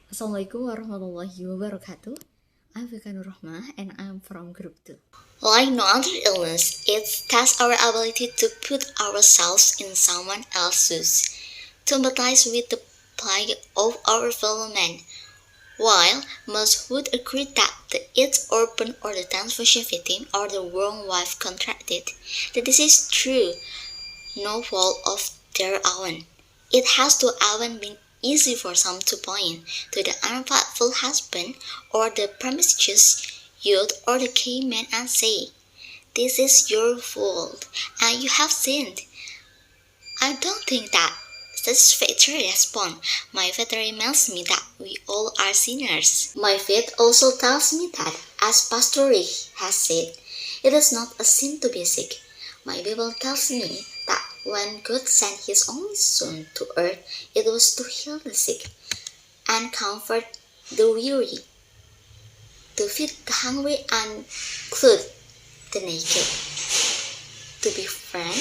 Assalamualaikum warahmatullahi wabarakatuh. I'm Vika Nurrahmah and I'm from Group 2. Like no other illness, it tests our ability to put ourselves in someone else's shoes, to empathize with the plight of our fellow man. While most would agree that the AIDS orphan or the transfusion victim or the wrong wife contracted, that this is true, no fault of their own. It has to haven't been easy for some to point to the unfaithful husband or the promiscuous youth or the gay man and say, "This is your fault, and you have sinned." I don't think that satisfactory response. My faith reminds me that we all are sinners. My faith also tells me that, as Pastor Rick has said, it is not a sin to be sick. My Bible tells me that when God sent His only Son to earth, it was to heal the sick and comfort the weary, to feed the hungry and clothe the naked, to befriend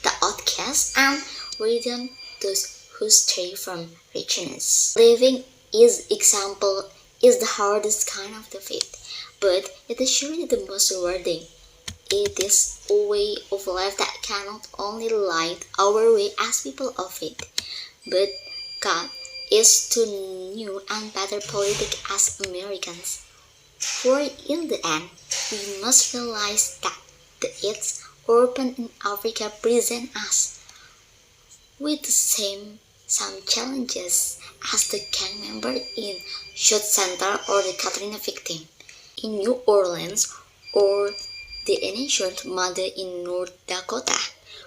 the outcast and redeem those who stray from richness. Living His example is the hardest kind of the faith, but it is surely the most rewarding. It is a way of life that cannot only light our way as people of faith, but God is to new and better politic as Americans. For in the end, we must realize that the AIDS orphan in Africa present us with the some challenges as the gang member in Shot Center or the Katrina victim in New Orleans or the injured mother in North Dakota.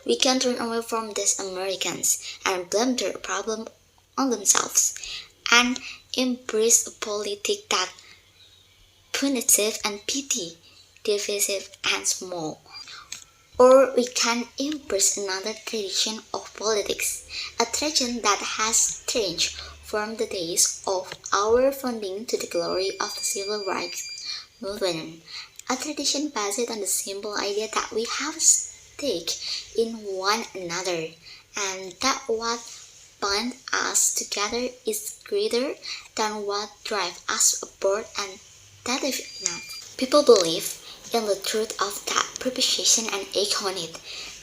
We can turn away from these Americans and blame their problem on themselves and embrace a politic that punitive and petty, divisive and small. Or we can embrace another tradition of politics, a tradition that has changed from the days of our founding to the glory of the civil rights movement, a tradition based on the simple idea that we have a stake in one another, and that what binds us together is greater than what drives us apart, and that is enough. People believe in the truth of that proposition and act on it.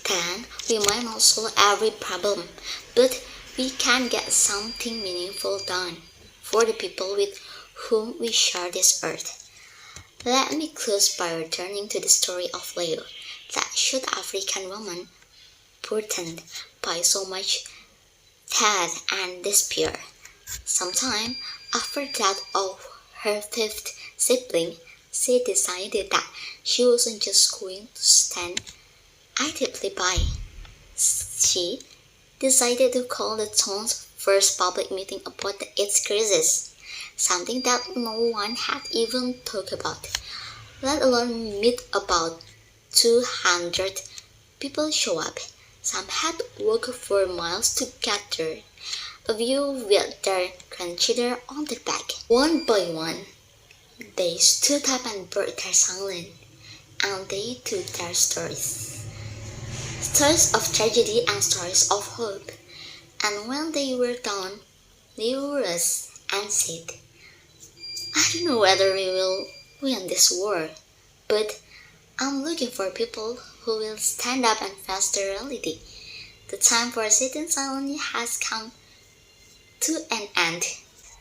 Then we might not solve every problem, but we can get something meaningful done for the people with whom we share this earth. Let me close by returning to the story of Leo, that South African woman burdened by so much death and despair. Sometime after that of her fifth sibling, she decided that she wasn't just going to stand idly by. She decided to call the town's first public meeting about the AIDS crisis, something that no one had even talked about, let alone meet. About 200 people show up. Some had walked for miles to get there, a few with their grandchildren on their back. One by one, they stood up and broke their silence, and they told their stories. Stories of tragedy and stories of hope. And when they were done, they rose and said, "I don't know whether we will win this war, but I'm looking for people who will stand up and face the reality. The time for sitting silently has come to an end."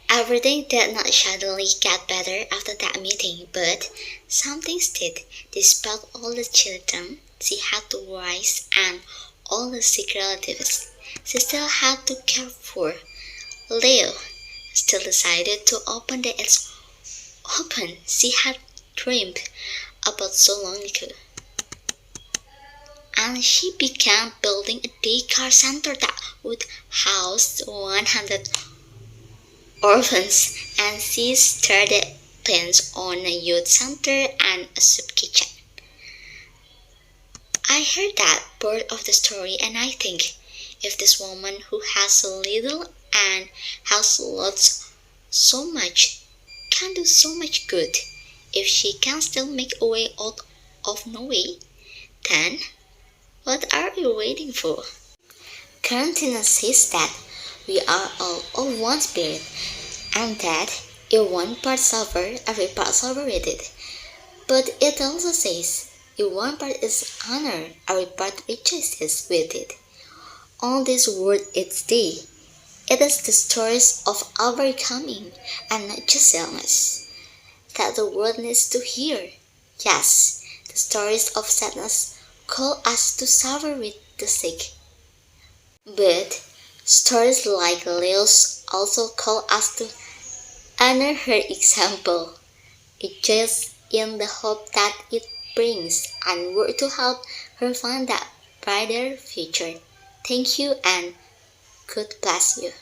Everything did not suddenly get better after that meeting, but some things did. Despite all the children she had to raise and all the sick relatives she still had to care for, Leo still decided to open the its open she had dreamed about so long ago. And she began building a daycare center that would house 100 orphans, and she started plans on a youth center and a soup kitchen. I heard that part of the story and I think, if this woman who has so little and has lots so much can do so much good, if she can still make a way out of no way, then what are we waiting for? Quarantine says that we are all of one spirit, And that if one part suffer, every part celebrated. But it also says, if one part is honor, every part rejoices with it. All this word is day. It is the stories of overcoming and not just illness that the world needs to hear. Yes, the stories of sadness call us to suffer with the sick. But stories like Leo's also call us to honor her example. Rejoice in the hope that it brings and work to help her find that brighter future. Thank you and God bless you.